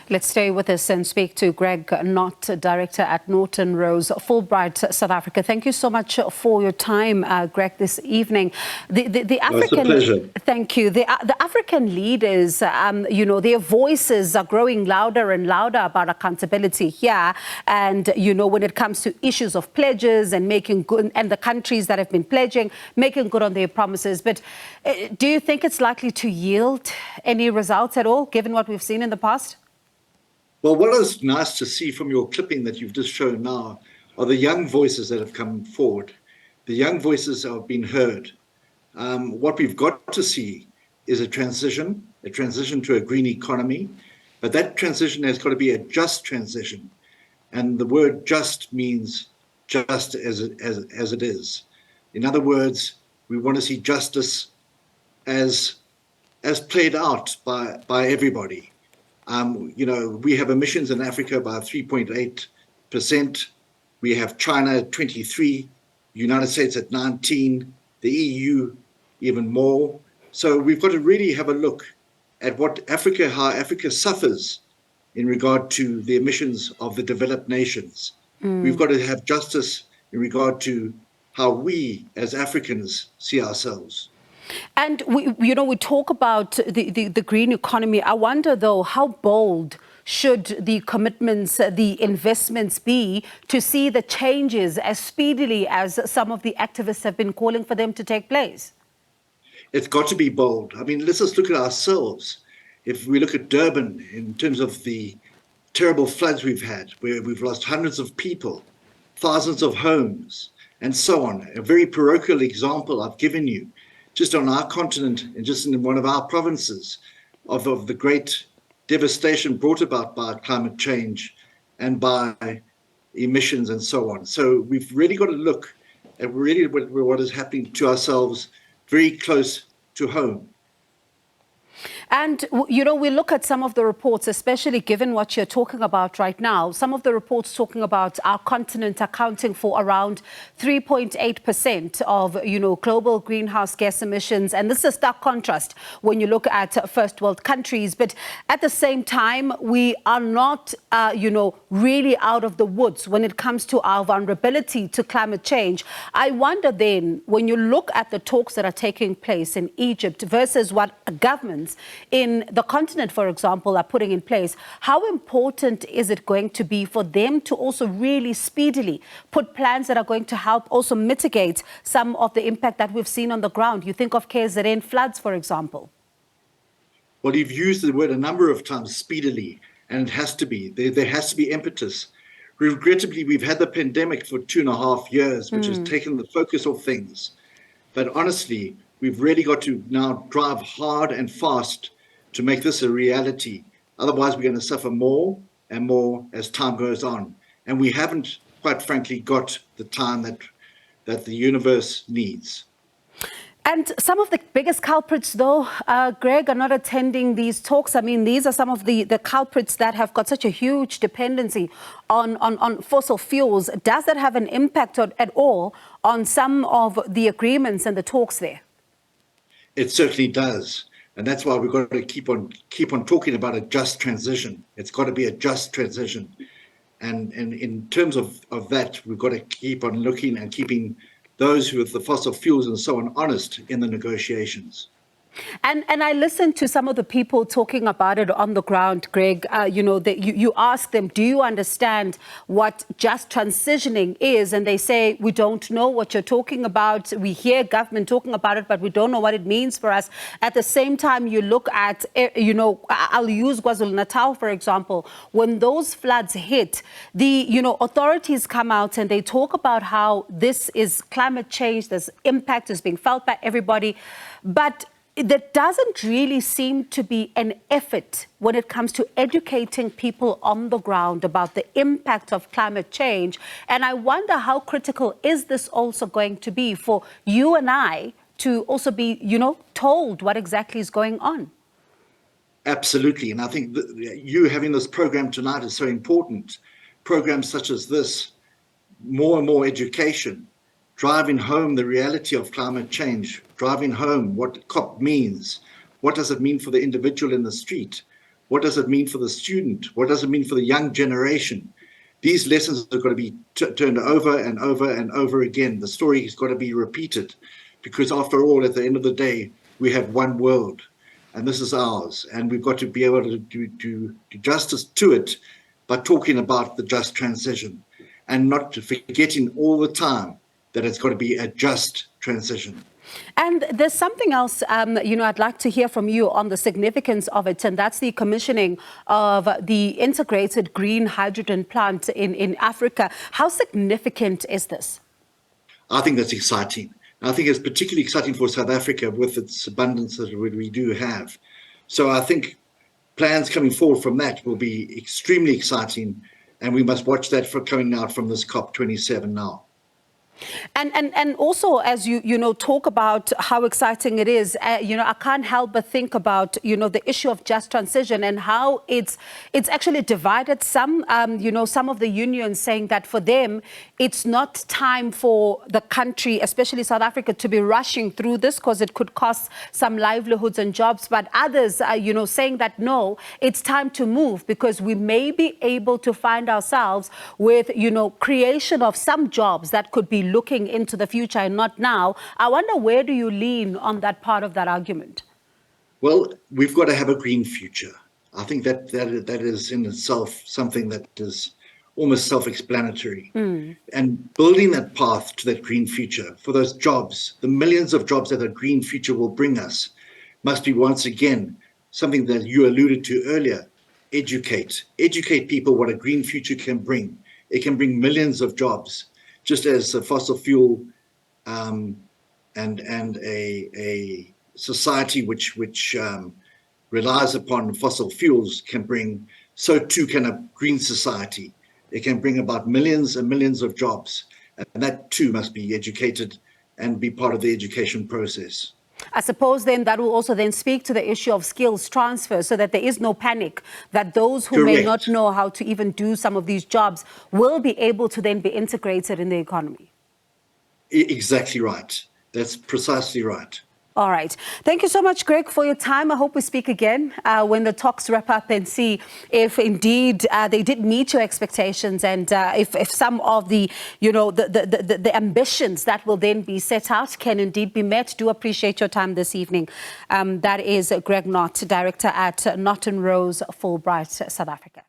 Let's stay with us and speak to Greg Nott, Director at Norton Rose, Fulbright, South Africa. Thank you so much for your time, Greg, this evening. The African, it's a pleasure. Thank you. The African leaders, their voices are growing louder and louder about accountability here. And, when it comes to issues of pledges and making good, and the countries that have been pledging, making good on their promises. But do you think it's likely to yield any results at all, given what we've seen in the past? Well, what is nice to see from your clipping that you've just shown now are the young voices that have come forward. The young voices have been heard. What we've got to see is a transition to a green economy, but that transition has got to be a just transition. And the word just means just as it is. In other words, we want to see justice as played out by everybody. We have emissions in Africa by 3.8%. We have China at 23%, United States at 19%, the EU even more. So we've got to really have a look at how Africa suffers in regard to the emissions of the developed nations. We've got to have justice in regard to how we as Africans see ourselves. And we talk about the green economy. I wonder, though, how bold should the commitments, the investments be to see the changes as speedily as some of the activists have been calling for them to take place? It's got to be bold. I mean, let's just look at ourselves. If we look at Durban in terms of the terrible floods we've had, where we've lost hundreds of people, thousands of homes, and so on. A very parochial example I've given you, just on our continent and just in one of our provinces, of the great devastation brought about by climate change and by emissions and so on. So we've really got to look at really what is happening to ourselves very close to home. And, we look at some of the reports, especially given what you're talking about right now, some of the reports talking about our continent accounting for around 3.8% of, global greenhouse gas emissions. And this is a stark contrast when you look at first world countries. But at the same time, we are not, really out of the woods when it comes to our vulnerability to climate change. I wonder then, when you look at the talks that are taking place in Egypt versus what governments in the continent, for example, are putting in place, how important is it going to be for them to also really speedily put plans that are going to help also mitigate some of the impact that we've seen on the ground? You think of KZN floods, for example. Well, you've used the word a number of times, speedily, and it has to be. There has to be impetus. Regrettably, we've had the pandemic for 2.5 years, which has taken the focus off things. But honestly, we've really got to now drive hard and fast to make this a reality. Otherwise, we're going to suffer more and more as time goes on. And we haven't, quite frankly, got the time that the universe needs. And some of the biggest culprits, though, Greg, are not attending these talks. I mean, these are some of the culprits that have got such a huge dependency on fossil fuels. Does that have an impact at all on some of the agreements and the talks there? It certainly does. And that's why we've got to keep on talking about a just transition. It's got to be a just transition. And in terms of that, we've got to keep on looking and keeping those who have the fossil fuels and so on honest in the negotiations. And I listened to some of the people talking about it on the ground, Greg. You ask them, do you understand what just transitioning is? And they say, we don't know what you're talking about. We hear government talking about it, but we don't know what it means for us. At the same time, you look at, I'll use KwaZulu-Natal, for example. When those floods hit, the, authorities come out and they talk about how this is climate change, this impact is being felt by everybody. But there doesn't really seem to be an effort when it comes to educating people on the ground about the impact of climate change. And I wonder how critical is this also going to be for you and I to also be, told what exactly is going on? Absolutely. And I think that you having this program tonight is so important. Programs such as this, more and more education, driving home the reality of climate change, driving home what COP means, what does it mean for the individual in the street, What does it mean for the student? What does it mean for the young generation? These lessons have got to be turned over and over and over again. The story has got to be repeated, because after all, at the end of the day, we have one world, and this is ours, and we've got to be able to do justice to it by talking about the just transition, and not forgetting all the time that it's got to be a just transition. And there's something else, I'd like to hear from you on the significance of it, and that's the commissioning of the integrated green hydrogen plant in Africa. How significant is this? I think that's exciting. I think it's particularly exciting for South Africa with its abundance that we do have. So I think plans coming forward from that will be extremely exciting, and we must watch that for coming out from this COP-27 now. And also, as you talk about how exciting it is, I can't help but think about the issue of just transition and how it's actually divided some some of the unions saying that for them it's not time for the country, especially South Africa, to be rushing through this because it could cost some livelihoods and jobs. But others are saying that no, it's time to move because we may be able to find ourselves with creation of some jobs that could be looking into the future and not now. I wonder, where do you lean on that part of that argument? Well, we've got to have a green future. I think that is in itself something that is almost self-explanatory. And building that path to that green future for those jobs, the millions of jobs that a green future will bring us, must be once again something that you alluded to earlier. Educate people what a green future can bring. It can bring millions of jobs. Just as a fossil fuel and a society which relies upon fossil fuels can bring, so too can a green society. It can bring about millions and millions of jobs, and that too must be educated and be part of the education process. I suppose then that will also then speak to the issue of skills transfer, so that there is no panic, that those who may not know how to even do some of these jobs will be able to then be integrated in the economy. Exactly right. That's precisely right. All right. Thank you so much, Greg, for your time. I hope we speak again when the talks wrap up and see if indeed they did meet your expectations, and if some of the, the ambitions that will then be set out can indeed be met. Do appreciate your time this evening. That is Greg Nott, Director at Norton Rose Fulbright, South Africa.